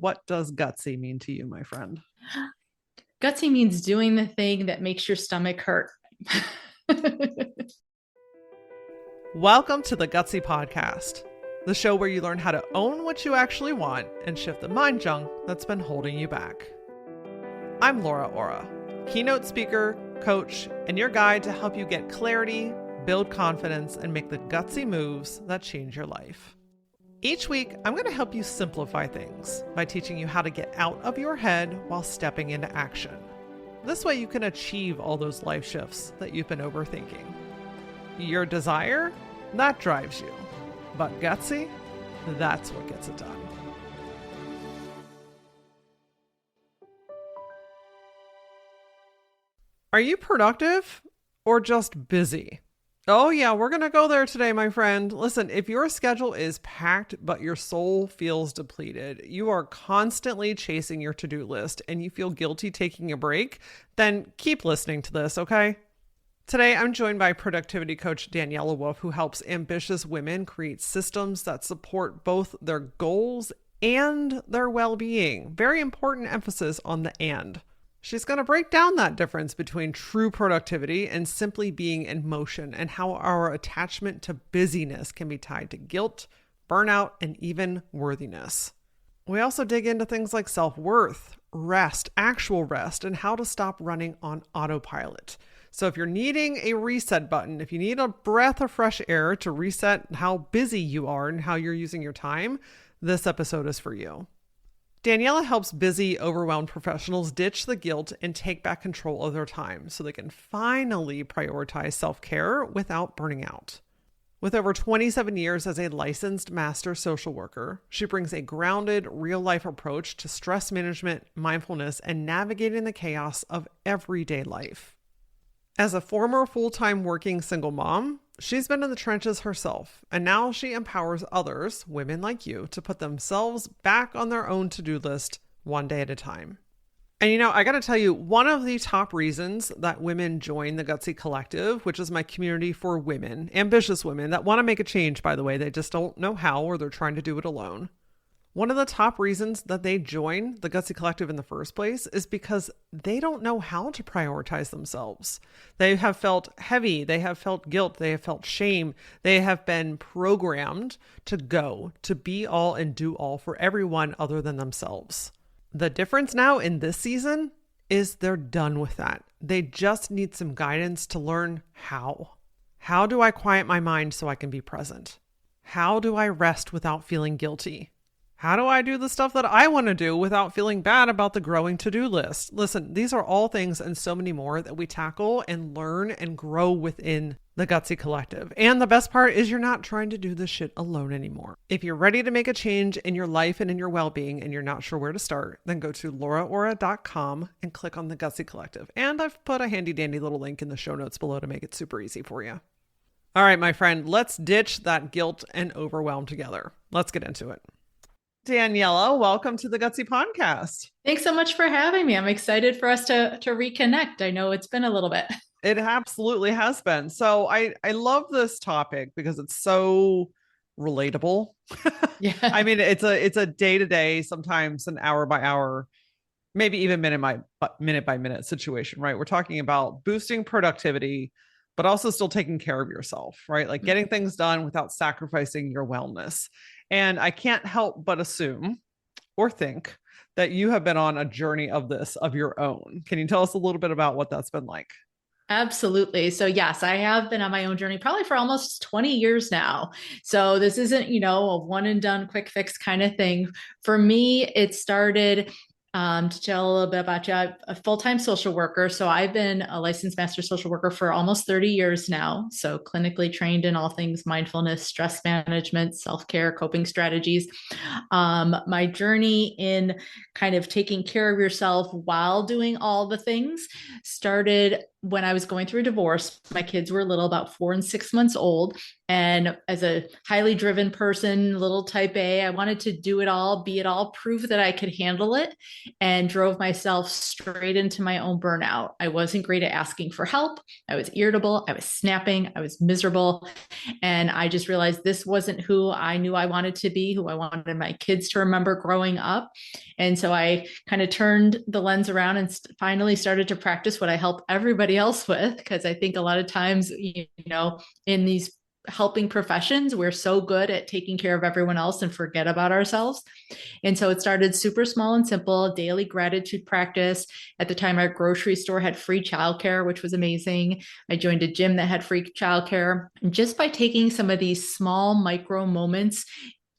What does gutsy mean to you, my friend? Gutsy means doing the thing that makes your stomach hurt. Welcome to the Gutsy Podcast, the show where you learn how to own what you actually want and shift the mind junk that's been holding you back. I'm Laura Ora, keynote speaker, coach, and your guide to help you get clarity, build confidence, and make the gutsy moves that change your life. Each week, I'm going to help you simplify things by teaching you how to get out of your head while stepping into action. This way you can achieve all those life shifts that you've been overthinking. Your desire, that drives you. But gutsy, that's what gets it done. Are you productive or just busy? Oh yeah, we're going to go there today, my friend. Listen, if your schedule is packed, but your soul feels depleted, you are constantly chasing your to-do list and you feel guilty taking a break, then keep listening to this, okay? Today, I'm joined by productivity coach Daniela Wolfe, who helps ambitious women create systems that support both their goals and their well-being. Very important emphasis on the and. She's going to break down that difference between true productivity and simply being in motion, and how our attachment to busyness can be tied to guilt, burnout, and even worthiness. We also dig into things like self-worth, rest, actual rest, and how to stop running on autopilot. So if you're needing a reset button, if you need a breath of fresh air to reset how busy you are and how you're using your time, this episode is for you. Daniela helps busy, overwhelmed professionals ditch the guilt and take back control of their time so they can finally prioritize self-care without burning out. With over 27 years as a licensed master social worker, she brings a grounded, real-life approach to stress management, mindfulness, and navigating the chaos of everyday life. As a former full-time working single mom, she's been in the trenches herself, and now she empowers others, women like you, to put themselves back on their own to-do list one day at a time. And I got to tell you, one of the top reasons that women join the Gutsy Collective, which is my community for women, ambitious women that want to make a change, by the way, they just don't know how, or they're trying to do it alone. One of the top reasons that they join the Gutsy Collective in the first place is because they don't know how to prioritize themselves. They have felt heavy. They have felt guilt. They have felt shame. They have been programmed to be all and do all for everyone other than themselves. The difference now in this season is they're done with that. They just need some guidance to learn how. How do I quiet my mind so I can be present? How do I rest without feeling guilty? How do I do the stuff that I want to do without feeling bad about the growing to-do list? Listen, these are all things and so many more that we tackle and learn and grow within the Gutsy Collective. And the best part is you're not trying to do this shit alone anymore. If you're ready to make a change in your life and in your well-being and you're not sure where to start, then go to lauraora.com and click on the Gutsy Collective. And I've put a handy dandy little link in the show notes below to make it super easy for you. All right, my friend, let's ditch that guilt and overwhelm together. Let's get into it. Daniela, welcome to the Gutsy Podcast. Thanks so much for having me. I'm excited for us to reconnect. I know it's been a little bit. It absolutely has been. So I love this topic because it's so relatable. Yeah. I mean, it's a day-to-day, sometimes an hour by hour, maybe even minute by minute situation, right? We're talking about boosting productivity, but also still taking care of yourself, right? Like getting things done without sacrificing your wellness. And I can't help but assume or think that you have been on a journey of your own. Can you tell us a little bit about what that's been like? Absolutely. So yes, I have been on my own journey probably for almost 20 years now. So this isn't, a one and done quick fix kind of thing. For me, it started to tell a little bit about you, I'm a full-time social worker. So I've been a licensed master social worker for almost 30 years now. So clinically trained in all things mindfulness, stress management, self-care, coping strategies. My journey in kind of taking care of yourself while doing all the things started when I was going through a divorce, my kids were little, about 4 and 6 months old. And as a highly driven person, little type A, I wanted to do it all, be it all, prove that I could handle it, and drove myself straight into my own burnout. I wasn't great at asking for help. I was irritable. I was snapping. I was miserable. And I just realized this wasn't who I knew I wanted to be, who I wanted my kids to remember growing up. And so I kind of turned the lens around and finally started to practice what I help everybody else with. Because I think a lot of times, in these helping professions, we're so good at taking care of everyone else and forget about ourselves. And so it started super small and simple, daily gratitude practice. At the time, our grocery store had free childcare, which was amazing. I joined a gym that had free childcare. And just by taking some of these small micro moments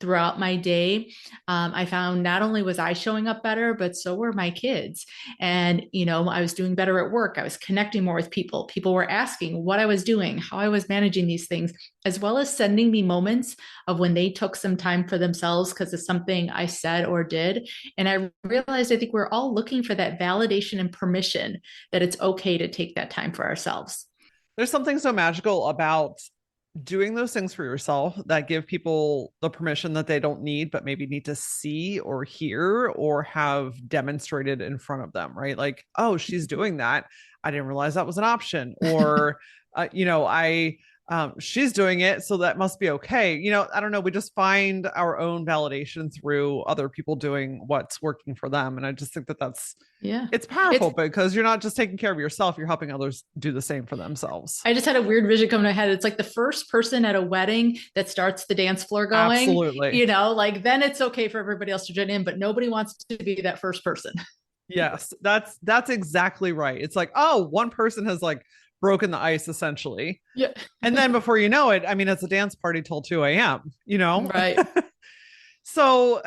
throughout my day, I found not only was I showing up better, but so were my kids. And, I was doing better at work. I was connecting more with people. People were asking what I was doing, how I was managing these things, as well as sending me moments of when they took some time for themselves because of something I said or did. And I realized I think we're all looking for that validation and permission that it's okay to take that time for ourselves. There's something so magical about doing those things for yourself that give people the permission that they don't need, but maybe need to see or hear or have demonstrated in front of them, right? Like, oh, she's doing that. I didn't realize that was an option. Or, she's doing it, so that must be okay. I don't know. We just find our own validation through other people doing what's working for them. And I just think that Yeah. it's powerful because you're not just taking care of yourself, you're helping others do the same for themselves. I just had a weird vision come to my head. It's like the first person at a wedding that starts the dance floor going, Absolutely. like then it's okay for everybody else to join in, but nobody wants to be that first person. Yes, that's exactly right. It's like, oh, one person has like broken the ice essentially. Yeah. And then before you know it, I mean, it's a dance party till 2 a.m. Right. So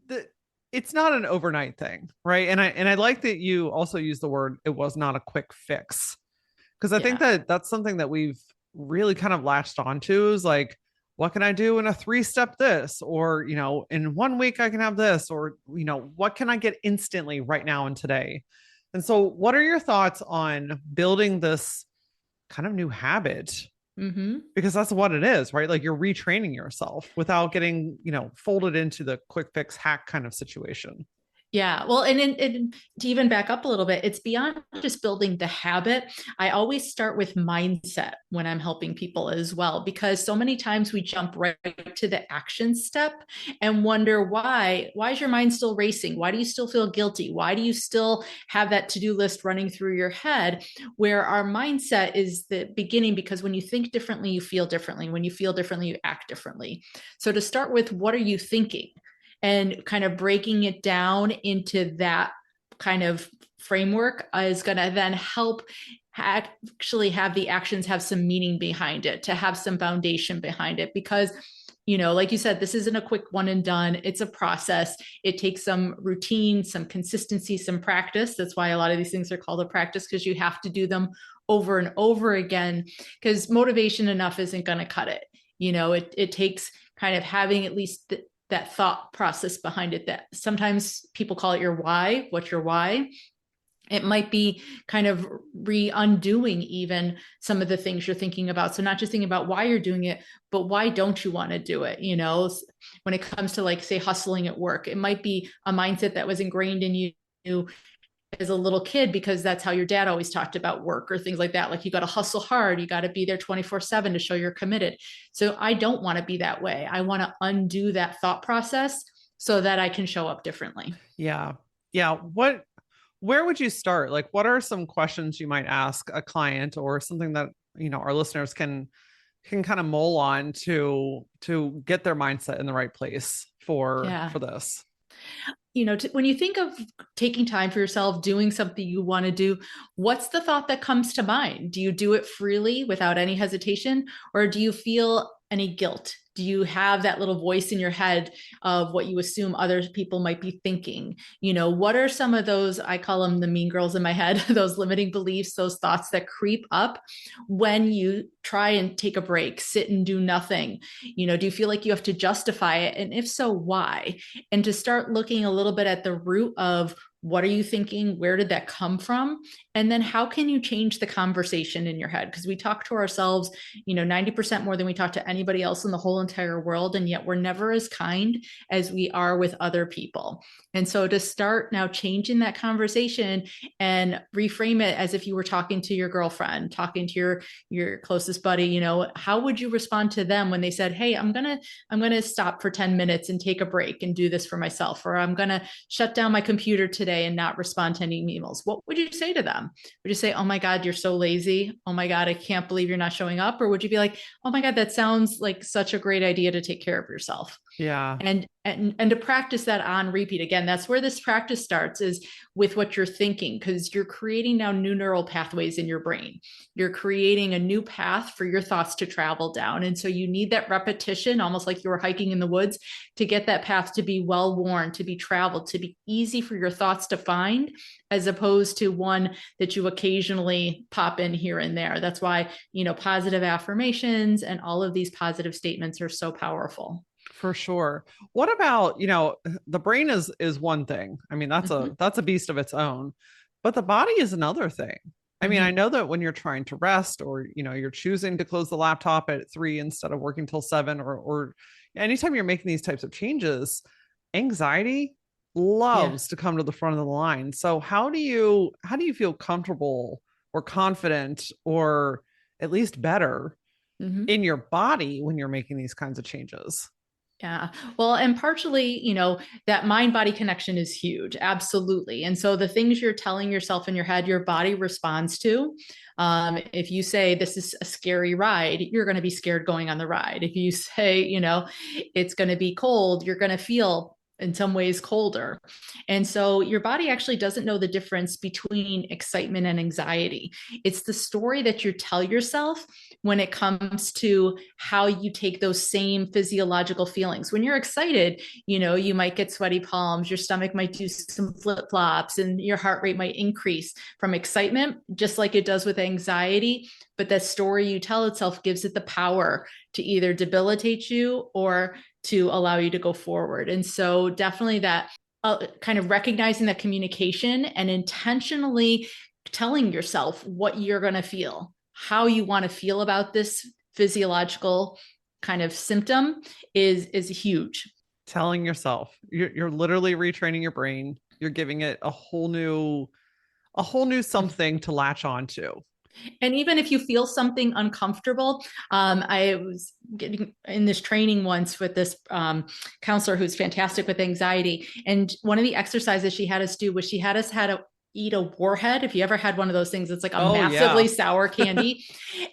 the, it's not an overnight thing, right? And I like that you also use the word it was not a quick fix. Because I think Yeah. that that's something that we've really kind of latched onto is like, what can I do in a 3-step this? Or, in 1 week I can have this, or, what can I get instantly right now and today? And so, what are your thoughts on building this kind of new habit? Mm-hmm. Because that's what it is, right? Like you're retraining yourself without getting, folded into the quick fix hack kind of situation. Yeah. Well, and to even back up a little bit, it's beyond just building the habit. I always start with mindset when I'm helping people as well, because so many times we jump right to the action step and wonder why is your mind still racing? Why do you still feel guilty? Why do you still have that to-do list running through your head? Where our mindset is the beginning, because when you think differently, you feel differently. When you feel differently, you act differently. So to start with, what are you thinking? And kind of breaking it down into that kind of framework is going to then help actually have the actions have some meaning behind it, to have some foundation behind it. Because, like you said, this isn't a quick one and done. It's a process. It takes some routine, some consistency, some practice. That's why a lot of these things are called a practice, because you have to do them over and over again, because motivation enough isn't going to cut it. It takes kind of having at least that thought process behind it, that sometimes people call it your why. What's your why? It might be kind of undoing even some of the things you're thinking about. So not just thinking about why you're doing it, but why don't you want to do it? When it comes to, like, say, hustling at work, it might be a mindset that was ingrained in you as a little kid, because that's how your dad always talked about work or things like that. Like, you got to hustle hard. You got to be there 24/7 to show you're committed. So I don't want to be that way. I want to undo that thought process so that I can show up differently. Yeah. Yeah. Where would you start? Like, what are some questions you might ask a client, or something that, our listeners can kind of mull on to get their mindset in the right place for this? When you think of taking time for yourself, doing something you want to do, what's the thought that comes to mind? Do you do it freely without any hesitation, or do you feel any guilt? Do you have that little voice in your head of what you assume other people might be thinking? What are some of those, I call them the mean girls in my head, those limiting beliefs, those thoughts that creep up when you try and take a break, sit and do nothing? Do you feel like you have to justify it? And if so, why? And to start looking a little bit at the root of What are you thinking? Where did that come from? And then how can you change the conversation in your head? Because we talk to ourselves, 90% more than we talk to anybody else in the whole entire world. And yet we're never as kind as we are with other people. And so to start now changing that conversation and reframe it as if you were talking to your girlfriend, talking to your closest buddy, how would you respond to them when they said, "Hey, I'm going to stop for 10 minutes and take a break and do this for myself," or "I'm going to shut down my computer today and not respond to any emails"? What would you say to them? Would you say, "Oh my God, you're so lazy. Oh my God, I can't believe you're not showing up"? Or would you be like, "Oh my God, that sounds like such a great idea to take care of yourself"? Yeah, And to practice that on repeat. Again, that's where this practice starts, is with what you're thinking, because you're creating now new neural pathways in your brain. You're creating a new path for your thoughts to travel down. And so you need that repetition, almost like you were hiking in the woods, to get that path to be well worn, to be traveled, to be easy for your thoughts to find, as opposed to one that you occasionally pop in here and there. That's why, positive affirmations and all of these positive statements are so powerful. for sure. What about, the brain is one thing. I mean, Mm-hmm. that's a beast of its own, but the body is another thing. I mean, I Mm-hmm. know that when you're trying to rest, or, you're choosing to close the laptop at 3 instead of working till 7, or anytime you're making these types of changes, anxiety Yeah. loves to come to the front of the line. So how do you feel comfortable or confident, or at least better, Mm-hmm. in your body when you're making these kinds of changes? Yeah. Well, and partially, that mind body connection is huge. Absolutely. And so the things you're telling yourself in your head, your body responds to. If you say, "This is a scary ride," you're going to be scared going on the ride. If you say, "It's going to be cold," you're going to feel in some ways colder. And so your body actually doesn't know the difference between excitement and anxiety. It's the story that you tell yourself when it comes to how you take those same physiological feelings. When you're excited, you might get sweaty palms, your stomach might do some flip flops, and your heart rate might increase from excitement, just like it does with anxiety. But that story you tell itself gives it the power to either debilitate you or to allow you to go forward. And so, definitely that kind of recognizing that communication and intentionally telling yourself what you're going to feel, how you want to feel about this physiological kind of symptom is huge. Telling yourself, you're literally retraining your brain. You're giving it a whole new something to latch onto. And even if you feel something uncomfortable, I was getting in this training once with this counselor who's fantastic with anxiety. And one of the exercises she had us do was she had us had a eat a warhead. If you ever had one of those things, it's like a Oh massively yeah. sour candy.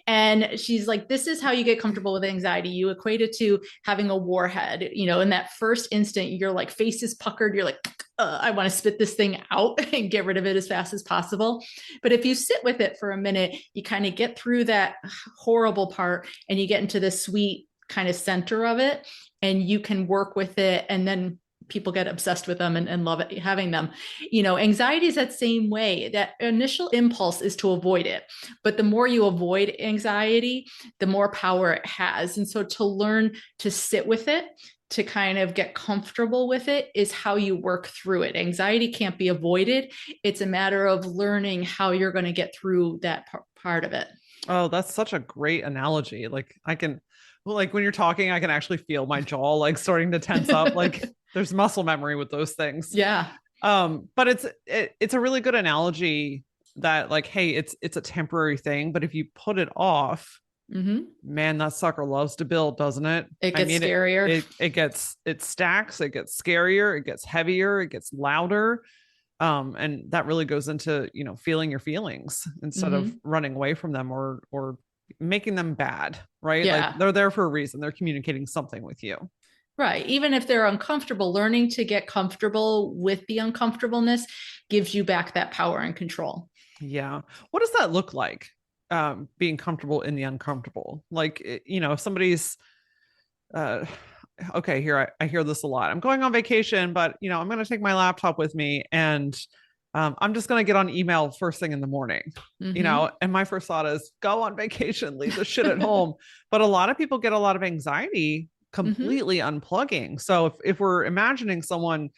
And she's like, "This is how you get comfortable with anxiety. You equate it to having a warhead. In that first instant, your like face is puckered. You're like, I want to spit this thing out and get rid of it as fast as possible. But if you sit with it for a minute, you kind of get through that horrible part and you get into the sweet kind of center of it, and you can work with it. And then people get obsessed with them and love it, having them. Anxiety is that same way. That initial impulse is to avoid it. But the more you avoid anxiety, the more power it has. And so to learn to sit with it, to kind of get comfortable with it, is how you work through it. Anxiety can't be avoided. It's a matter of learning how you're going to get through that part of it. Oh, that's such a great analogy. Like I can, well, like when you're talking, I can actually feel my jaw like starting to tense up. Like there's muscle memory with those things. Yeah. But it's a really good analogy that, like, hey, it's a temporary thing, but if you put it off, Mm-hmm. man, that sucker loves to build, doesn't it? It I gets mean, scarier. it stacks, it gets scarier, it gets heavier, it gets louder. And that really goes into, feeling your feelings instead of Mm-hmm. running away from them, or making them bad, right? Like Yeah. they're there for a reason. They're communicating something with you. Right. Even if they're uncomfortable, learning to get comfortable with the uncomfortableness gives you back that power and control. Yeah. What does that look like? Being comfortable in the uncomfortable. Like, if somebody's uh okay, here I hear this a lot. I'm going on vacation, but I'm going to take my laptop with me, and I'm just going to get on email first thing in the morning. Mm-hmm. And my first thought is go on vacation, leave the shit at home. But a lot of people get a lot of anxiety Mm-hmm. completely unplugging. So if we're imagining someone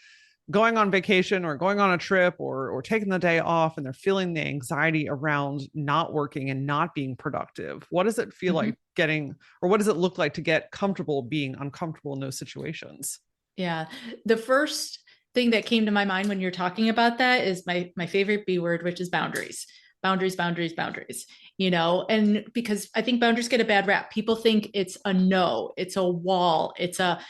going on vacation or going on a trip or taking the day off and they're feeling the anxiety around not working and not being productive, what does it feel Mhm. like getting, or what does it look like to get comfortable being uncomfortable in those situations? Yeah. The first thing that came to my mind when you're talking about that is my favorite B word, which is boundaries. Boundaries, boundaries, boundaries. And because I think boundaries get a bad rap. People think it's a no, it's a wall, it's a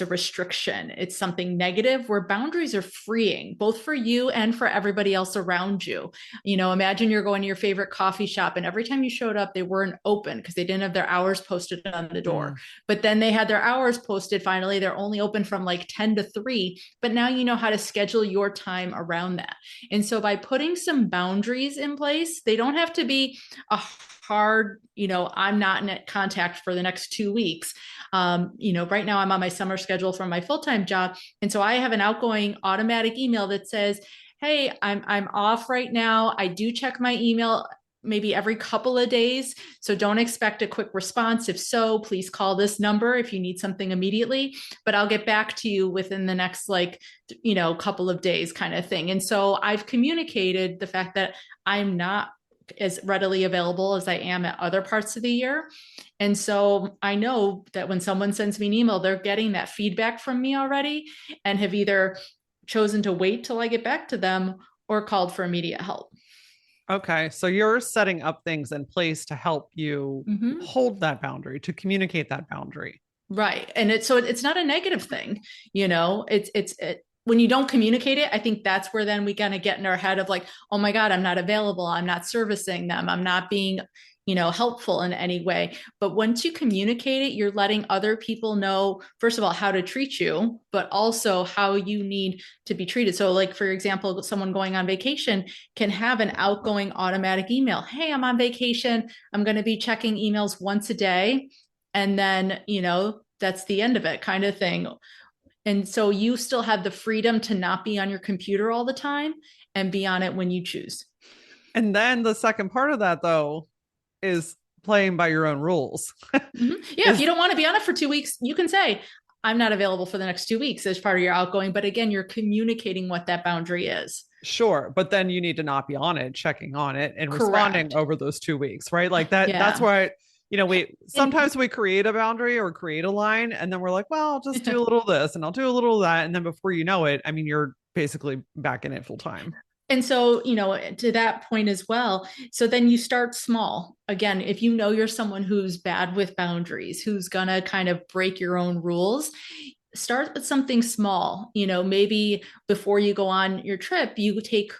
restriction, it's something negative, where boundaries are freeing, both for you and for everybody else around you. Imagine you're going to your favorite coffee shop and every time you showed up, they weren't open because they didn't have their hours posted on the door. Mm. But then they had their hours posted finally. They're only open from like 10 to 3. But now you know how to schedule your time around that. And so by putting some boundaries in place, they don't have to be a hard, I'm not in contact for the next 2 weeks. Right now I'm on my summer schedule for my full-time job. And so I have an outgoing automatic email that says, hey, I'm off right now. I do check my email maybe every couple of days. So don't expect a quick response. If so, please call this number if you need something immediately, but I'll get back to you within the next couple of days kind of thing. And so I've communicated the fact that I'm not as readily available as I am at other parts of the year. And so I know that when someone sends me an email, they're getting that feedback from me already and have either chosen to wait till I get back to them or called for immediate help. Okay. So you're setting up things in place to help you Mm-hmm. hold that boundary, to communicate that boundary. Right. And it's not a negative thing, when you don't communicate it, I think that's where then we kind of get in our head of like, oh my God, I'm not available. I'm not servicing them. I'm not being, helpful in any way. But once you communicate it, you're letting other people know, first of all, how to treat you, but also how you need to be treated. So, like, for example, someone going on vacation can have an outgoing automatic email. Hey, I'm on vacation. I'm going to be checking emails once a day. And then, that's the end of it kind of thing. And so you still have the freedom to not be on your computer all the time and be on it when you choose. And then the second part of that, though, is playing by your own rules. Mm-hmm. Yeah, if Is you don't want to be on it for 2 weeks, you can say, I'm not available for the next 2 weeks as part of your outgoing. But again, you're communicating what that boundary is. sure, but then you need to not be on it, checking on it and responding Correct. over those 2 weeks, right? Like that's Yeah. why, we And sometimes we create a boundary or create a line and then we're like, well, I'll just do a little of this and I'll do a little of that. And then before you know it, I mean, you're basically back in it full time. And so, to that point as well. So then you start small. Again, if you know you're someone who's bad with boundaries, who's going to kind of break your own rules, start with something small. Maybe before you go on your trip, you take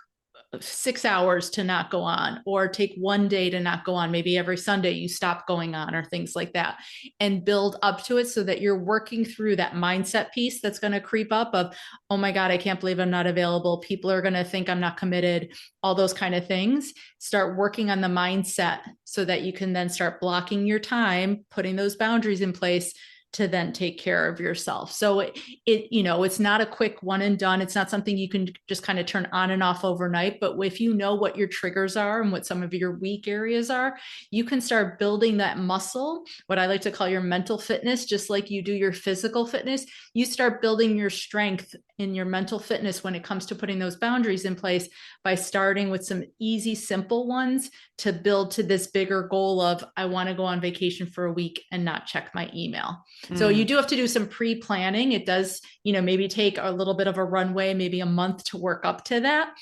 6 hours to not go on, or take one day to not go on. Maybe every Sunday you stop going on, or things like that, and build up to it so that you're working through that mindset piece that's going to creep up of, oh my God, I can't believe I'm not available. People are going to think I'm not committed, all those kind of things. Start working on the mindset so that you can then start blocking your time, putting those boundaries in place to then take care of yourself. So it's not a quick one and done. It's not something you can just kind of turn on and off overnight. But if you know what your triggers are and what some of your weak areas are, you can start building that muscle, what I like to call your mental fitness, just like you do your physical fitness. You start building your strength in your mental fitness when it comes to putting those boundaries in place by starting with some easy, simple ones to build to this bigger goal of, I want to go on vacation for a week and not check my email. So you Mm. do have to do some pre-planning. It does, maybe take a little bit of a runway, maybe a month to work up to that,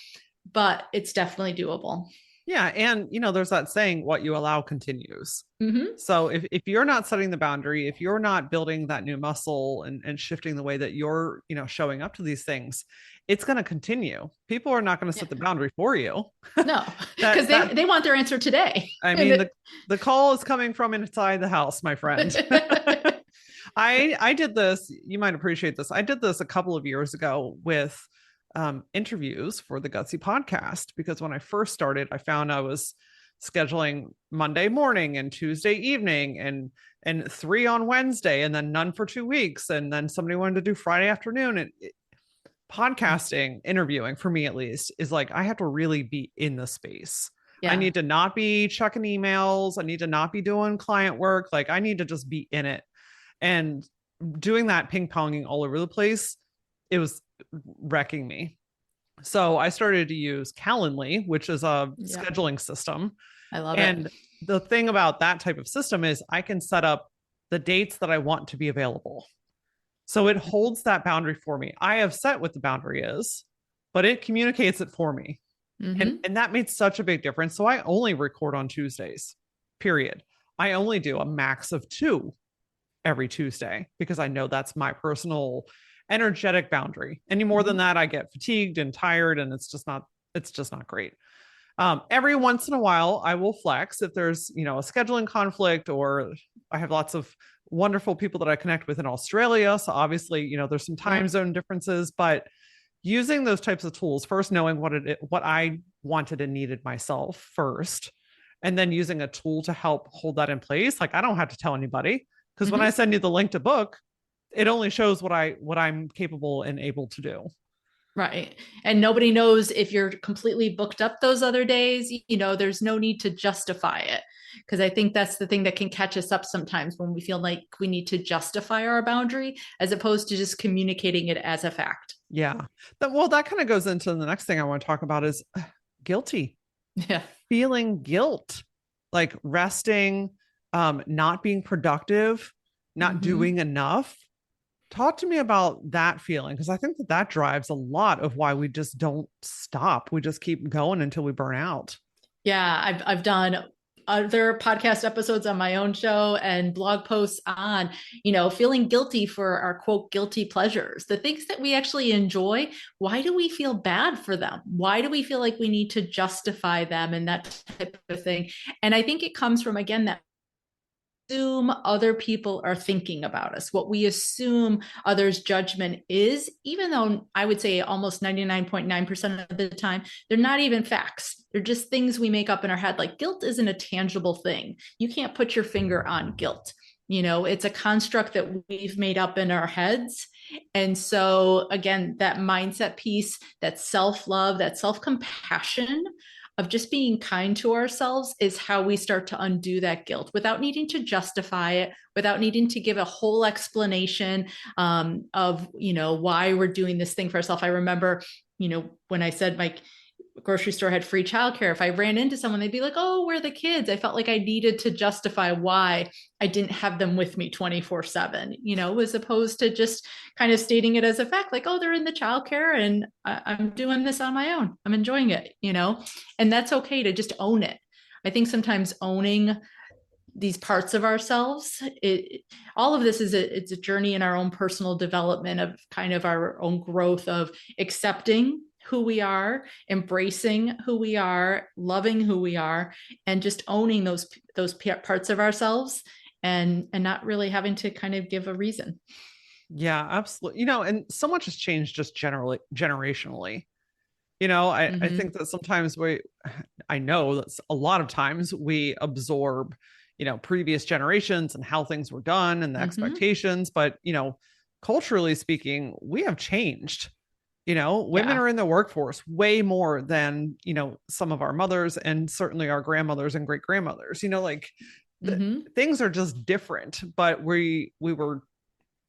but it's definitely doable. Yeah. And, there's that saying, what you allow continues. Mm-hmm. So if you're not setting the boundary, if you're not building that new muscle and shifting the way that you're, showing up to these things, it's going to continue. People are not going to Yeah. set the boundary for you. No, because that that they want their answer today. I And mean, the call is coming from inside the house, my friend. I did this. You might appreciate this. I did this a couple of years ago with interviews for the Gutsy podcast because when I first started, I found I was scheduling Monday morning and Tuesday evening and 3 on Wednesday and then none for 2 weeks and then somebody wanted to do Friday afternoon and podcasting interviewing for me at least is like I have to really be in the space. I yeah. need to not be checking emails. I need to not be doing client work. Like I need to just be in it. And doing that ping ponging all over the place it was wrecking me. So I started to use Calendly, which is a Yeah, scheduling system. I love it. And the thing about that type of system is I can set up the dates that I want to be available. So it holds that boundary for me. I have set what the boundary is, but it communicates it for me. Mm-hmm. And that made such a big difference. So I only record on Tuesdays, period. I only do a max of 2 every Tuesday because I know that's my personal energetic boundary. Any more than Mm-hmm. that, I get fatigued and tired, and it's just not great. Every once in a while, I will flex if there's a scheduling conflict, or I have lots of wonderful people that I connect with in Australia. So obviously, there's some time Yep. zone differences, but using those types of tools, first knowing what I wanted and needed myself first, and then using a tool to help hold that in place. Like I don't have to tell anybody, because when I Mm-hmm. send you the link to book, it only shows what I'm capable and able to do. Right. And nobody knows if you're completely booked up those other days. There's no need to justify it. Because I think that's the thing that can catch us up sometimes when we feel like we need to justify our boundary as opposed to just communicating it as a fact. Yeah. That kind of goes into the next thing I want to talk about is guilty, Yeah. feeling guilt, like resting, not being productive, not Mm-hmm. doing enough. Talk to me about that feeling, because I think that drives a lot of why we just don't stop. We just keep going until we burn out. Yeah, I've done other podcast episodes on my own show and blog posts on, feeling guilty for our quote guilty pleasures, the things that we actually enjoy. Why do we feel bad for them? Why do we feel like we need to justify them and that type of thing? And I think it comes from, again, that assume other people are thinking about us, what we assume others' judgment is, even though I would say almost 99.9% of the time, they're not even facts. They're just things we make up in our head. Like guilt isn't a tangible thing. You can't put your finger on guilt. It's a construct that we've made up in our heads. And so, again, that mindset piece, that self love, that self compassion of just being kind to ourselves is how we start to undo that guilt without needing to justify it, without needing to give a whole explanation of why we're doing this thing for ourselves. I remember when I said my grocery store had free childcare, if I ran into someone, they'd be like, "Oh, where are the kids?" I felt like I needed to justify why I didn't have them with me 24/7, as opposed to just kind of stating it as a fact, like, "Oh, they're in the childcare and I'm doing this on my own. I'm enjoying it." And that's okay to just own it. I think sometimes owning these parts of ourselves, all of this it's a journey in our own personal development of kind of our own growth of accepting who we are, embracing who we are, loving who we are, and just owning those parts of ourselves, and not really having to kind of give a reason. Yeah, absolutely. And so much has changed just generally generationally. I Mm-hmm. think that sometimes I know that a lot of times we absorb, previous generations and how things were done and the Mm-hmm. expectations. But, culturally speaking, we have changed. Women Yeah. are in the workforce way more than, some of our mothers and certainly our grandmothers and great grandmothers. Like the Mm-hmm. things are just different, but we were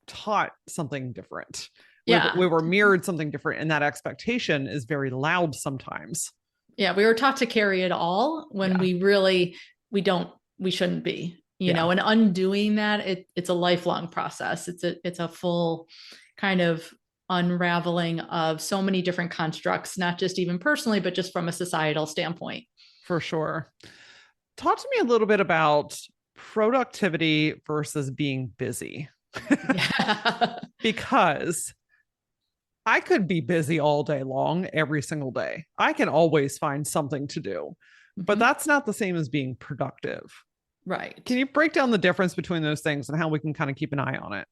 taught something different. We Yeah. were mirrored something different, and that expectation is very loud sometimes. Yeah, we were taught to carry it all when Yeah, we shouldn't be, yeah, and undoing that, it's a lifelong process. It's a full kind of unraveling of so many different constructs, not just even personally, but just from a societal standpoint. for sure. Talk to me a little bit about productivity versus being busy, Yeah. because I could be busy all day long, every single day. I can always find something to do, but Mm-hmm. that's not the same as being productive. Can Right. you break down the difference between those things and how we can kind of keep an eye on it?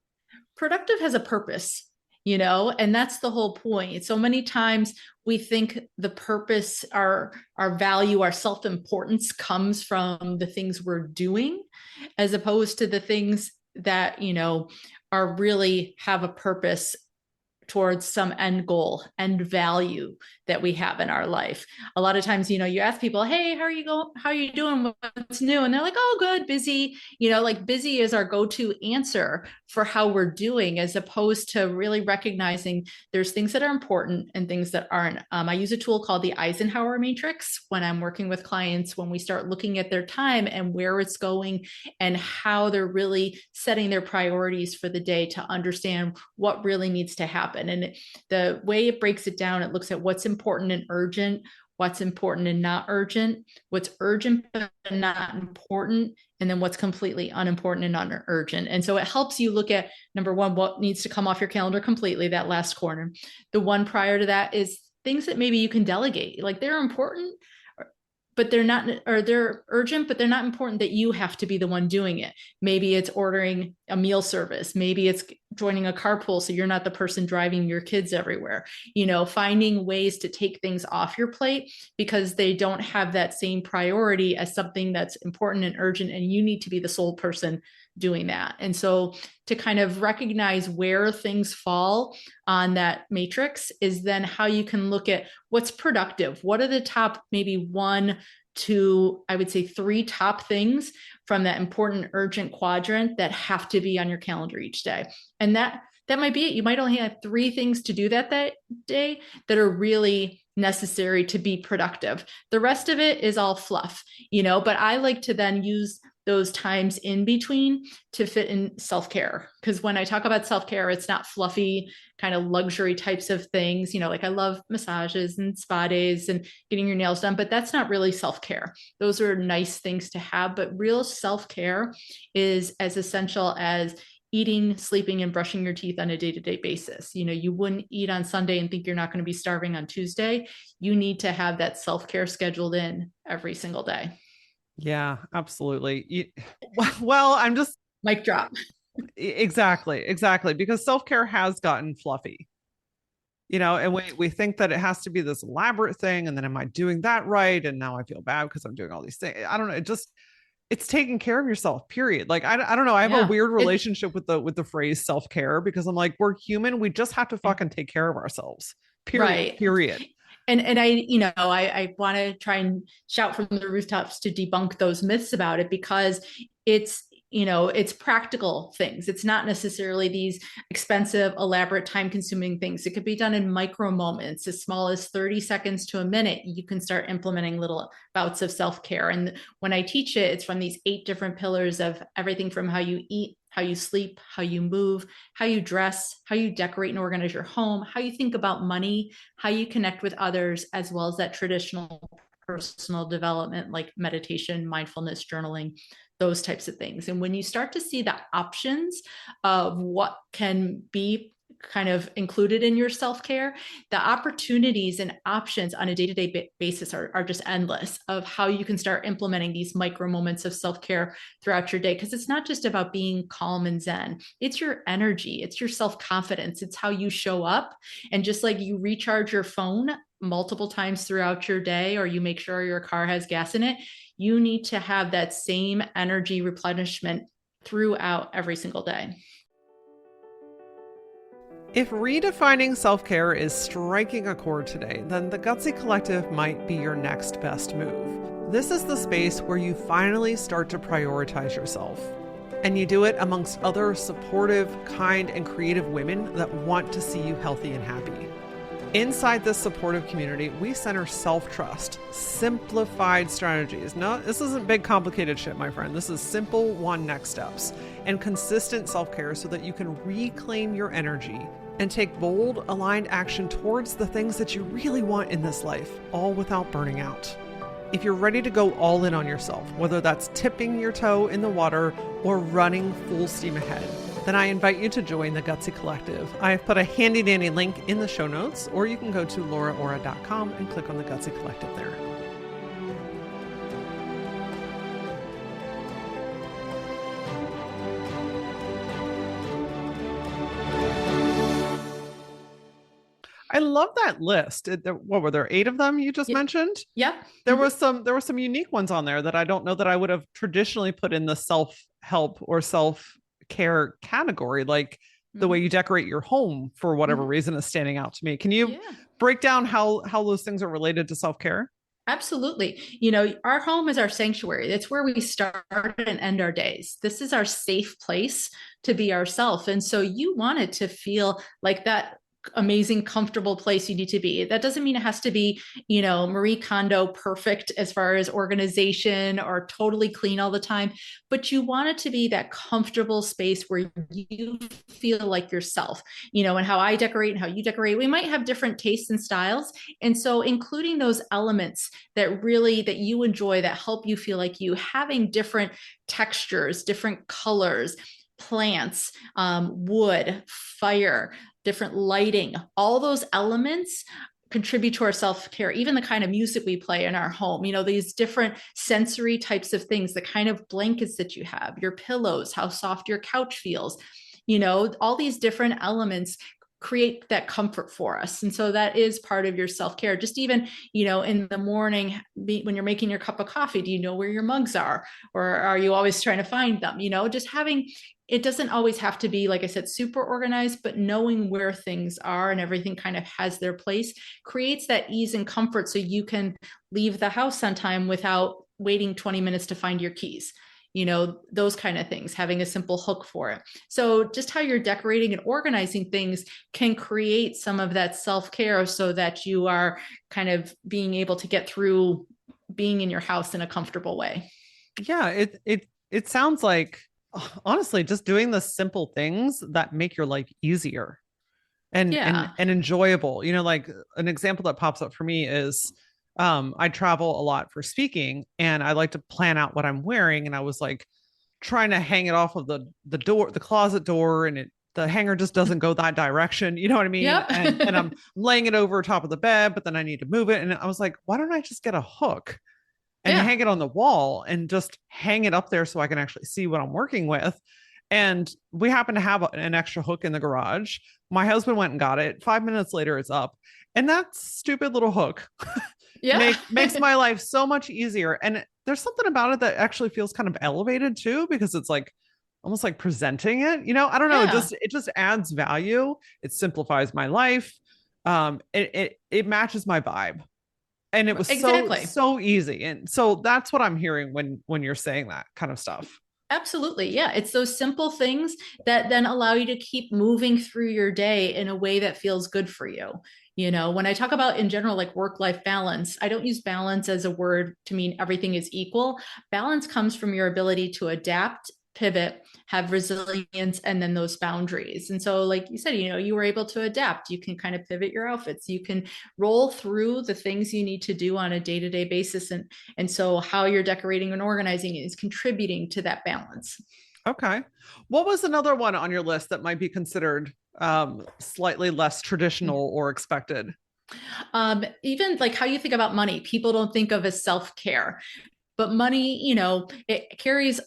Productive has a purpose, and that's the whole point. So many times we think the purpose, our value, our self-importance comes from the things we're doing, as opposed to the things that, are really have a purpose towards some end goal, end value that we have in our life. A lot of times, you ask people, hey, how are you going? How are you doing? What's new? And they're like, oh, good, busy. Like busy is our go-to answer for how we're doing, as opposed to really recognizing there's things that are important and things that aren't. I use a tool called the Eisenhower matrix when I'm working with clients, when we start looking at their time and where it's going and how they're really setting their priorities for the day to understand what really needs to happen. And the way it breaks it down, it looks at what's important and urgent, what's important and not urgent, what's urgent but not important, and then what's completely unimportant and non-urgent. And so it helps you look at, number one, what needs to come off your calendar completely, that last corner. The one prior to that is things that maybe you can delegate. Like they're important, but they're not, or they're urgent, but they're not important that you have to be the one doing it. Maybe it's ordering a meal service. Maybe it's joining a carpool so you're not the person driving your kids everywhere. Finding ways to take things off your plate because they don't have that same priority as something that's important and urgent, and you need to be the sole person doing that. And so to kind of recognize where things fall on that matrix is then how you can look at what's productive. What are the top maybe 1, 2, I would say 3 top things from that important urgent quadrant that have to be on your calendar each day. And that might be it. You might only have 3 things to do that day that are really necessary to be productive. The rest of it is all fluff, but I like to then use those times in between to fit in self-care. Because when I talk about self-care, it's not fluffy kind of luxury types of things. Like I love massages and spa days and getting your nails done, but that's not really self-care. Those are nice things to have, but real self-care is as essential as eating, sleeping, and brushing your teeth on a day-to-day basis. You wouldn't eat on Sunday and think you're not going to be starving on Tuesday. You need to have that self-care scheduled in every single day. Yeah, absolutely. Well, I'm just mic drop. Exactly. Because self-care has gotten fluffy, and we think that it has to be this elaborate thing. And then am I doing that right? And now I feel bad because I'm doing all these things. I don't know. It's taking care of yourself, period. Like, I don't know. I have a weird relationship with the phrase self-care because I'm like, we're human. We just have to fucking take care of ourselves, period. And I want to try and shout from the rooftops to debunk those myths about it, because it's practical things. It's not necessarily these expensive, elaborate, time-consuming things. It could be done in micro moments, as small as 30 seconds to a minute. You can start implementing little bouts of self-care. And when I teach it, it's from these 8 different pillars of everything from how you eat, how you sleep, how you move, how you dress, how you decorate and organize your home, how you think about money, how you connect with others, as well as that traditional personal development like meditation, mindfulness, journaling, those types of things. And when you start to see the options of what can be kind of included in your self-care, the opportunities and options on a day-to-day basis are just endless of how you can start implementing these micro moments of self-care throughout your day. Because it's not just about being calm and zen. It's your energy. It's your self-confidence. It's how you show up. And just like you recharge your phone multiple times throughout your day, or you make sure your car has gas in it, you need to have that same energy replenishment throughout every single day. If redefining self-care is striking a chord today, then the Gutsy Collective might be your next best move. This is the space where you finally start to prioritize yourself. And you do it amongst other supportive, kind, and creative women that want to see you healthy and happy. Inside this supportive community, we center self-trust, simplified strategies. No, this isn't big, complicated shit, my friend. This is simple next steps and consistent self-care so that you can reclaim your energy and take bold, aligned action towards the things that you really want in this life, all without burning out. If you're ready to go all in on yourself, whether that's tipping your toe in the water or running full steam ahead, then I invite you to join the Gutsy Collective. I've put a handy dandy link in the show notes, or you can go to lauraora.com and click on the Gutsy Collective there. I love that list. What were there, 8 of them you just mentioned? Yeah. There was some unique ones on there that I don't know that I would have traditionally put in the self-help or self-care category, like the way Mhm. you decorate your home for whatever Mhm. reason is standing out to me. Can you Yeah. break down how those things are related to self-care? Absolutely. Our home is our sanctuary. That's where we start and end our days. This is our safe place to be ourselves. And so you want it to feel like that amazing, comfortable place you need to be. That doesn't mean it has to be, Marie Kondo perfect as far as organization or totally clean all the time, but you want it to be that comfortable space where you feel like yourself, and how I decorate and how you decorate. We might have different tastes and styles. And so including those elements that you enjoy, that help you feel like you, having different textures, different colors, plants, wood, fire, different lighting, all those elements contribute to our self-care. Even the kind of music we play in our home, these different sensory types of things, the kind of blankets that you have, your pillows, how soft your couch feels, all these different elements create that comfort for us. And so that is part of your self-care. Just even, in the morning, when you're making your cup of coffee, do you know where your mugs are? Or are you always trying to find them? Just having, it doesn't always have to be, like I said, super organized, but knowing where things are and everything kind of has their place creates that ease and comfort, so you can leave the house on time without waiting 20 minutes to find your keys. Those kind of things, having a simple hook for it. So just how you're decorating and organizing things can create some of that self-care, so that you are kind of being able to get through being in your house in a comfortable way. Yeah, it sounds like honestly just doing the simple things that make your life easier Yeah. and enjoyable. Like an example that pops up for me is I travel a lot for speaking and I like to plan out what I'm wearing. And I was like trying to hang it off of the door, the closet door, and the hanger just doesn't go that direction. You know what I mean? And I'm Yep. laying it over top of the bed, but then I need to move it. And I was like, why don't I just get a hook and Yeah. hang it on the wall and just hang it up there so I can actually see what I'm working with? And we happen to have an extra hook in the garage. My husband went and got it. 5 minutes later, it's up. And that stupid little hook Yeah. makes my life so much easier. And there's something about it that actually feels kind of elevated too, because it's like almost like presenting it. I don't know. Yeah. It just adds value. It simplifies my life. It matches my vibe, and it was Exactly. so easy. And so that's what I'm hearing when you're saying that kind of stuff. Absolutely. Yeah. It's those simple things that then allow you to keep moving through your day in a way that feels good for you. When I talk about in general, like work life balance, I don't use balance as a word to mean everything is equal. Balance comes from your ability to adapt, pivot, have resilience, and then those boundaries. And so, like you said, you were able to adapt. You can kind of pivot your outfits. You can roll through the things you need to do on a day-to-day basis. And so how you're decorating and organizing is contributing to that balance. Okay. What was another one on your list that might be considered slightly less traditional or expected? Even like how you think about money, people don't think of as self-care, but money, it carries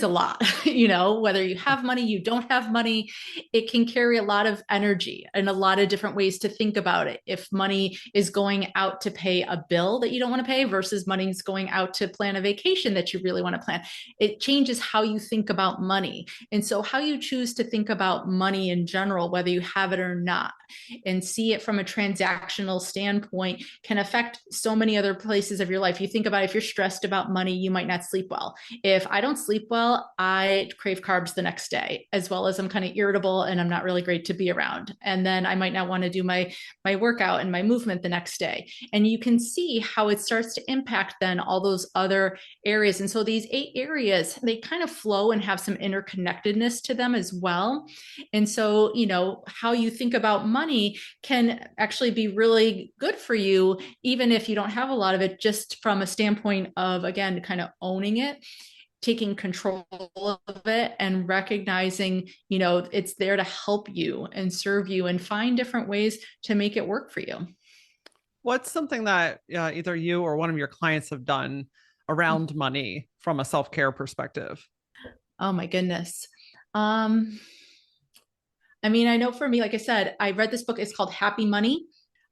a lot. Whether you have money, you don't have money, it can carry a lot of energy and a lot of different ways to think about it. If money is going out to pay a bill that you don't want to pay versus money is going out to plan a vacation that you really want to plan, it changes how you think about money. And so how you choose to think about money in general, whether you have it or not, and see it from a transactional standpoint, can affect so many other places of your life. You think about, if you're stressed about money, you might not sleep well. If I don't sleep well, I crave carbs the next day, as well as I'm kind of irritable and I'm not really great to be around. And then I might not want to do my workout and my movement the next day. And you can see how it starts to impact then all those other areas. And so these 8 areas, they kind of flow and have some interconnectedness to them as well. And so, how you think about money can actually be really good for you, even if you don't have a lot of it, just from a standpoint of, again, kind of owning it, taking control of it, and recognizing, it's there to help you and serve you and find different ways to make it work for you. What's something that either you or one of your clients have done around money from a self-care perspective? Oh my goodness. Um, I mean, I know for me, like I said, I read this book. It's called Happy Money.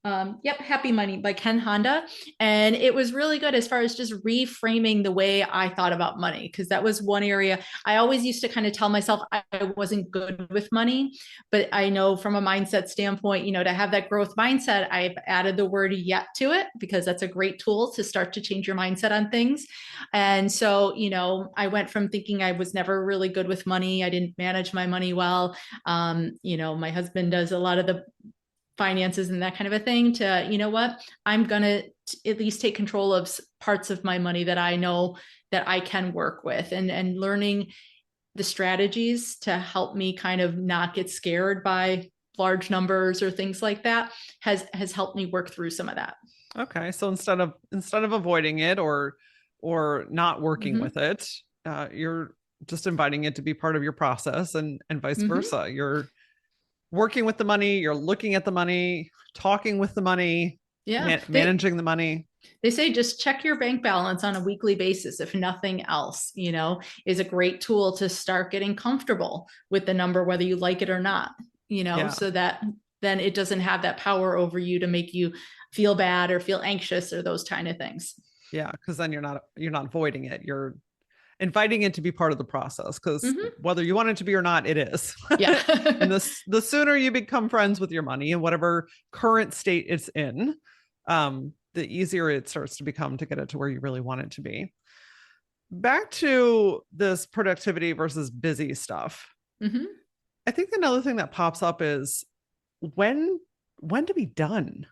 Yep, Happy Money by Ken Honda. And it was really good as far as just reframing the way I thought about money, because that was one area I always used to kind of tell myself I wasn't good with money. But I know from a mindset standpoint, to have that growth mindset, I've added the word yet to it because that's a great tool to start to change your mindset on things. And so, I went from thinking I was never really good with money. I didn't manage my money well. My husband does a lot of the finances and that kind of a thing to, what, I'm going to at least take control of parts of my money that I know that I can work with, and learning the strategies to help me kind of not get scared by large numbers or things like that has helped me work through some of that. Okay, so instead of avoiding it or not working with Mm-hmm. it, you're just inviting it to be part of your process, and vice Mm-hmm. versa. You're working with the money, you're looking at the money, talking with the money, Yeah. managing the money. They say just check your bank balance on a weekly basis, if nothing else, is a great tool to start getting comfortable with the number, whether you like it or not, Yeah, so that then it doesn't have that power over you to make you feel bad or feel anxious or those kind of things. yeah, because then you're not avoiding it. You're inviting it to be part of the process, because Mm-hmm. whether you want it to be or not, it is. Yeah. And the sooner you become friends with your money in whatever current state it's in, the easier it starts to become to get it to where you really want it to be. Back to this productivity versus busy stuff. Mm-hmm. I think another thing that pops up is when when to be done.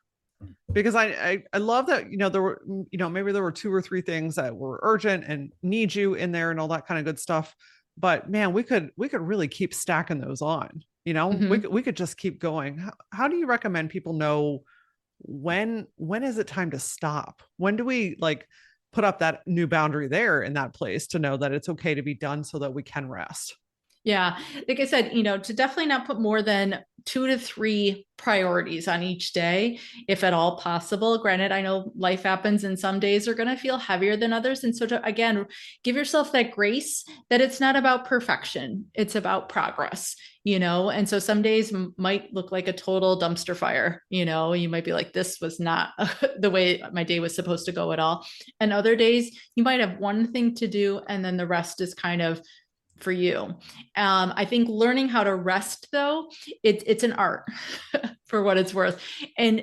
Because I love that, there were, maybe there were two or three things that were urgent and need you in there and all that kind of good stuff. But man, we could really keep stacking those on. We Mm-hmm. could, we could just keep going. How do you recommend people know when is it time to stop? When do we like put up that new boundary there in that place to know that it's okay to be done so that we can rest? Yeah. Like I said, to definitely not put more than 2 to 3 priorities on each day, if at all possible. Granted, I know life happens and some days are going to feel heavier than others. And so, again, give yourself that grace that it's not about perfection, it's about progress, And so some days might look like a total dumpster fire, you might be like, this was not the way my day was supposed to go at all. And other days, you might have one thing to do, and then the rest is kind of for you. I think learning how to rest, though, it's an art for what it's worth. And,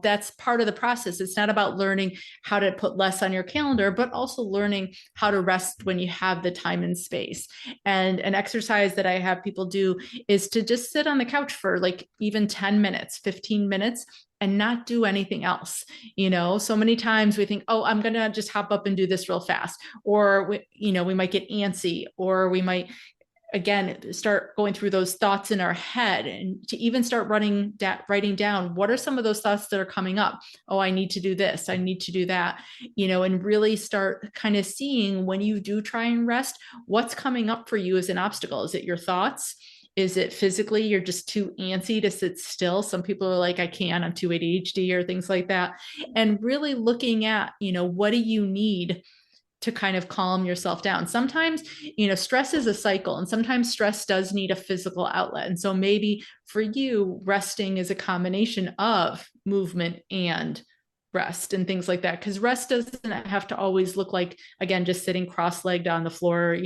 that's part of the process. It's not about learning how to put less on your calendar, but also learning how to rest when you have the time and space. And an exercise that I have people do is to just sit on the couch for like even 10 minutes, 15 minutes, and not do anything else. So many times we think, oh, I'm going to just hop up and do this real fast. Or, we might get antsy, or we might, again, start going through those thoughts in our head, and to even start writing down what are some of those thoughts that are coming up. Oh, I need to do this, I need to do that, and really start kind of seeing, when you do try and rest, what's coming up for you as an obstacle. Is it your thoughts? Is it physically you're just too antsy to sit still? Some people are like, I can't, I'm too ADHD or things like that. And really looking at, what do you need to kind of calm yourself down? Sometimes, stress is a cycle, and sometimes stress does need a physical outlet. And so maybe for you, resting is a combination of movement and rest and things like that. Because rest doesn't have to always look like, again, just sitting cross-legged on the floor,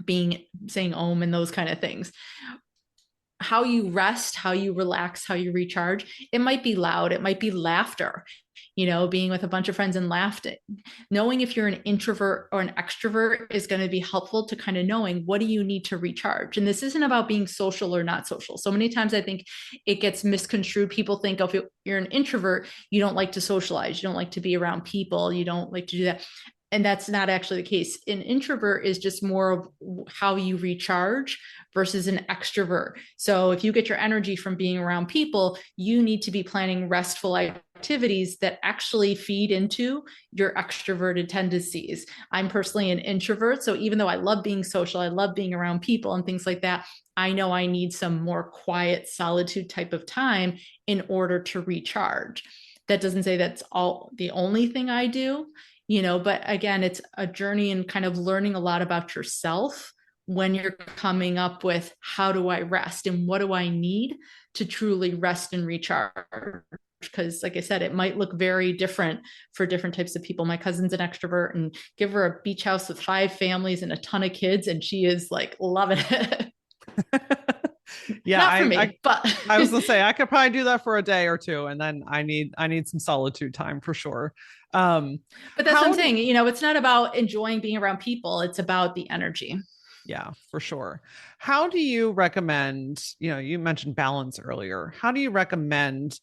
being saying om and those kind of things. How you rest, how you relax, how you recharge. It might be loud, it might be laughter, being with a bunch of friends and laughing. Knowing if you're an introvert or an extrovert is going to be helpful to kind of knowing, what do you need to recharge? And this isn't about being social or not social. So many times I think it gets misconstrued. People think, oh, if you're an introvert, you don't like to socialize, you don't like to be around people, you don't like to do that. And that's not actually the case. An introvert is just more of how you recharge versus an extrovert. So if you get your energy from being around people, you need to be planning restful activities that actually feed into your extroverted tendencies. I'm personally an introvert. So even though I love being social, I love being around people and things like that, I know I need some more quiet solitude type of time in order to recharge. That doesn't say that's all the only thing I do, but again, it's a journey and kind of learning a lot about yourself when you're coming up with, how do I rest and what do I need to truly rest and recharge? because like I said, it might look very different for different types of people. My cousin's an extrovert, and give her a beach house with 5 families and a ton of kids, and she is like loving it. Yeah, Not for me, but I was gonna say I could probably do that for a day or two, and then I need some solitude time for sure. but that's what I'm How do saying. It's not about enjoying being around people. It's about the energy. Yeah, for sure. How do you recommend, you mentioned balance earlier. How do you recommend,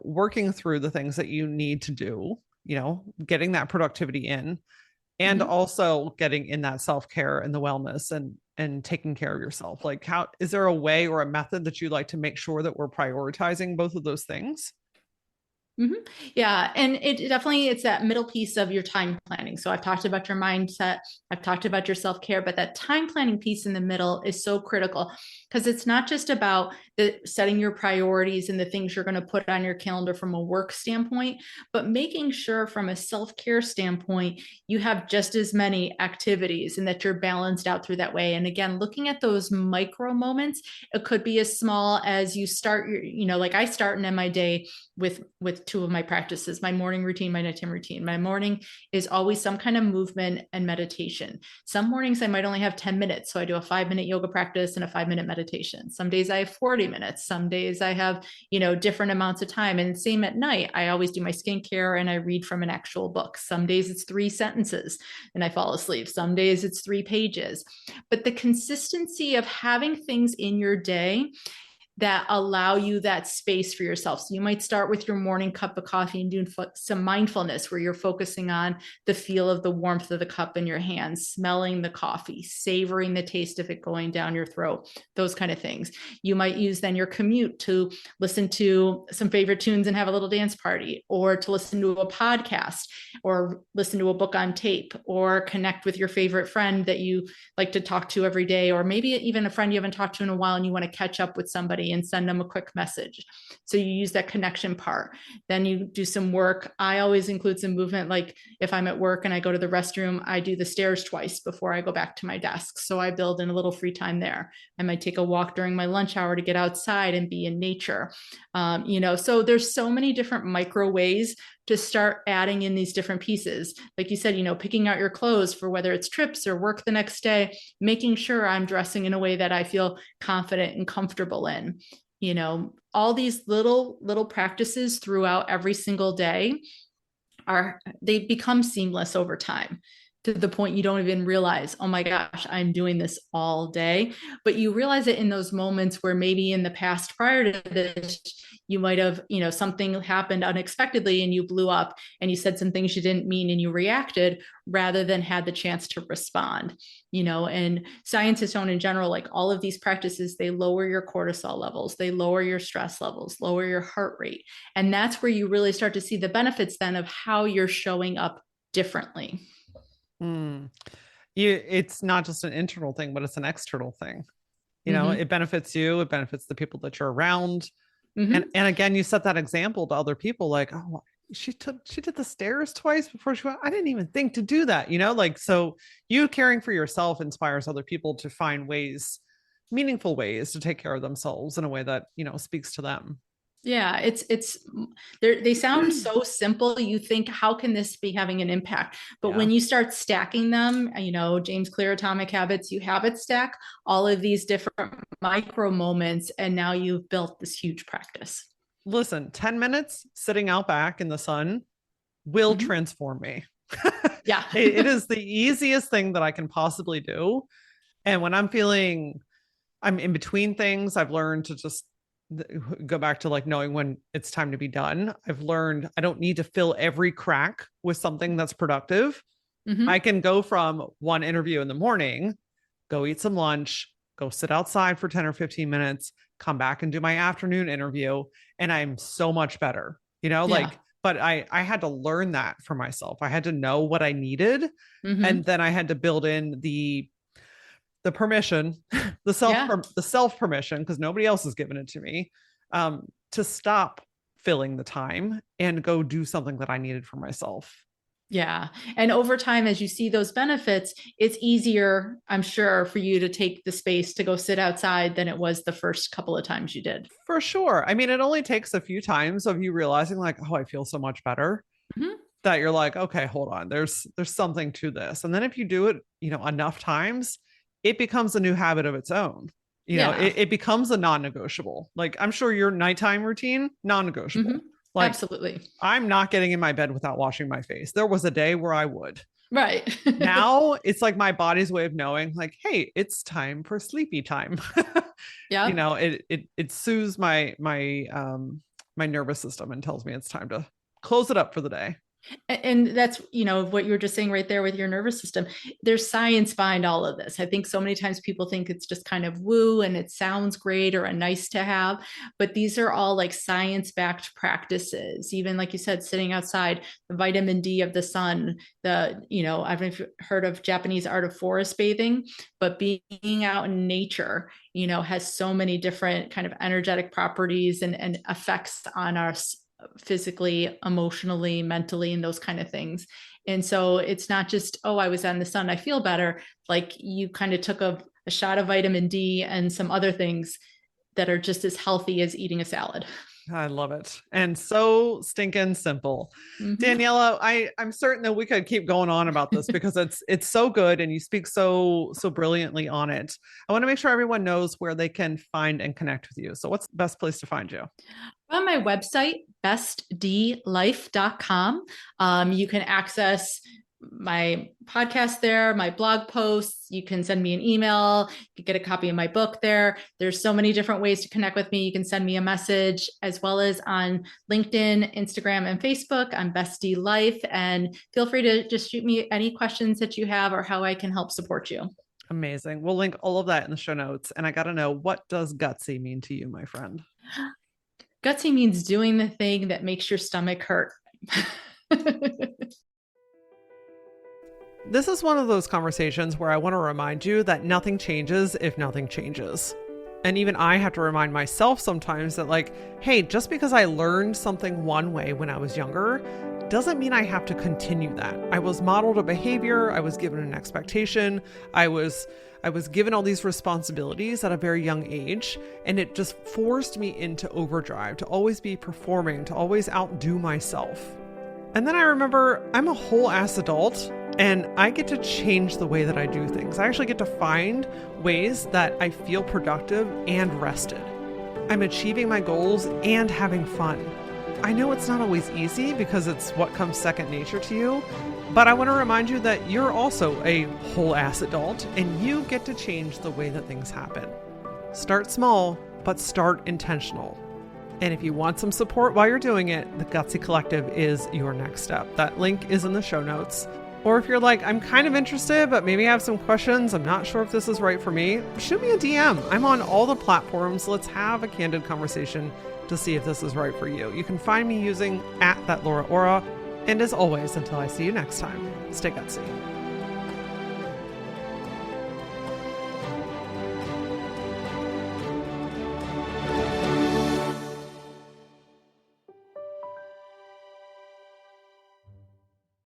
working through the things that you need to do, getting that productivity in and Mm-hmm. also getting in that self-care and the wellness and taking care of yourself? Like, how is there a way or a method that you like to make sure that we're prioritizing both of those things? Mm-hmm. Yeah, and it's that middle piece of your time planning. So I've talked about your mindset, I've talked about your self care, but that time planning piece in the middle is so critical because it's not just about the setting your priorities and the things you're going to put on your calendar from a work standpoint, but making sure from a self care standpoint you have just as many activities and that you're balanced out through that way. And again, looking at those micro moments, it could be as small as you start like I start and end my day with two of my practices, my morning routine, my nighttime routine. My morning is always some kind of movement and meditation. Some mornings I might only have 10 minutes, so I do a 5-minute yoga practice and a 5-minute meditation. Some days I have 40 minutes. Some days I have different amounts of time. And same at night, I always do my skincare and I read from an actual book. Some days it's 3 sentences and I fall asleep. Some days it's 3 pages. But the consistency of having things in your day that allow you that space for yourself. So you might start with your morning cup of coffee and doing some mindfulness where you're focusing on the feel of the warmth of the cup in your hands, smelling the coffee, savoring the taste of it going down your throat, those kind of things. You might use then your commute to listen to some favorite tunes and have a little dance party, or to listen to a podcast, or listen to a book on tape, or connect with your favorite friend that you like to talk to every day, or maybe even a friend you haven't talked to in a while and you want to catch up with somebody and send them a quick message. So you use that connection part. Then you do some work. I always include some movement. Like if I'm at work and I go to the restroom, I do the stairs twice before I go back to my desk. So I build in a little free time there. I might take a walk during my lunch hour to get outside and be in nature. So there's so many different micro ways to start adding in these different pieces. Like you said, picking out your clothes for whether it's trips or work the next day, making sure I'm dressing in a way that I feel confident and comfortable in. All these little practices throughout every single day they become seamless over time, to the point you don't even realize, oh my gosh, I'm doing this all day. But you realize it in those moments where maybe in the past prior to this, you might have, something happened unexpectedly and you blew up and you said some things you didn't mean and you reacted rather than had the chance to respond. And science has shown in general, like all of these practices, they lower your cortisol levels, they lower your stress levels, lower your heart rate. And that's where you really start to see the benefits then of how you're showing up differently. Hmm. It's not just an internal thing, but it's an external thing. Mm-hmm. It benefits you, it benefits the people that you're around. Mm-hmm. And again, you set that example to other people, like, oh, she did the stairs twice before she went. I didn't even think to do that, like, so you caring for yourself inspires other people to find meaningful ways to take care of themselves in a way that, speaks to them. Yeah, it's they sound so simple. You think, how can this be having an impact? But Yeah. when you start stacking them, James Clear, Atomic Habits, you habit stack all of these different micro moments, and now you've built this huge practice. Listen, 10 minutes sitting out back in the sun will Mm-hmm. transform me. Yeah. It is the easiest thing that I can possibly do. And when I'm in between things, I've learned to just go back to like knowing when it's time to be done. I've learned I don't need to fill every crack with something that's productive. I Mm-hmm. can go from one interview in the morning, go eat some lunch, go sit outside for 10 or 15 minutes, come back and do my afternoon interview. And I'm so much better, Yeah. but I had to learn that for myself. I had to know what I needed. And Mm-hmm. then I had to build in the permission, Yeah. the self permission, because nobody else has given it to me, to stop filling the time and go do something that I needed for myself. Yeah. And over time, as you see those benefits, it's easier, I'm sure, for you to take the space to go sit outside than it was the first couple of times you did. For sure. I mean, it only takes a few times of you realizing like, oh, I feel so much better, Mhm. that you're like, okay, hold on. There's something to this. And then if you do it, enough times, it becomes a new habit of its own. Yeah. It becomes a non-negotiable. Like I'm sure your nighttime routine, Hmm. non-negotiable. Like Absolutely. I'm not getting in my bed without washing my face. There was a day where I would. Right. Now it's like my body's way of knowing, like, hey, it's time for sleepy time. Yeah. It soothes my nervous system and tells me it's time to close it up for the day. And that's, what you were just saying right there with your nervous system. There's science behind all of this. I think so many times people think it's just kind of woo and it sounds great or a nice to have, but these are all like science backed practices. Even like you said, sitting outside, the vitamin D of the sun, I've heard of Japanese art of forest bathing, but being out in nature, has so many different kind of energetic properties and effects on us physically, emotionally, mentally, and those kind of things. And so it's not just, oh, I was in the sun, I feel better. Like you kind of took a shot of vitamin D and some other things that are just as healthy as eating a salad. I love it. And so stinking simple. Mm-hmm. Daniela, I'm certain that we could keep going on about this because it's so good and you speak so brilliantly on it. I want to make sure everyone knows where they can find and connect with you. So what's the best place to find you? On my website, bestdlife.com, you can access my podcast there, my blog posts. You can send me an email, you get a copy of my book there. There's so many different ways to connect with me. You can send me a message as well as on LinkedIn, Instagram, and Facebook. I'm Bestie Life. And feel free to just shoot me any questions that you have or how I can help support you. Amazing. We'll link all of that in the show notes. And I got to know, what does gutsy mean to you, my friend? Gutsy means doing the thing that makes your stomach hurt. This is one of those conversations where I want to remind you that nothing changes if nothing changes. And even I have to remind myself sometimes that, like, hey, just because I learned something one way when I was younger doesn't mean I have to continue that. I was modeled a behavior, I was given an expectation, I was given all these responsibilities at a very young age, and it just forced me into overdrive, to always be performing, to always outdo myself. And then I remember I'm a whole ass adult and I get to change the way that I do things. I actually get to find ways that I feel productive and rested. I'm achieving my goals and having fun. I know it's not always easy because it's what comes second nature to you, but I want to remind you that you're also a whole ass adult and you get to change the way that things happen. Start small, but start intentional. And if you want some support while you're doing it, the Gutsy Collective is your next step. That link is in the show notes. Or if you're like, I'm kind of interested, but maybe I have some questions, I'm not sure if this is right for me, shoot me a DM. I'm on all the platforms. Let's have a candid conversation to see if this is right for you. You can find me using @thatlauraora. And as always, until I see you next time, stay gutsy.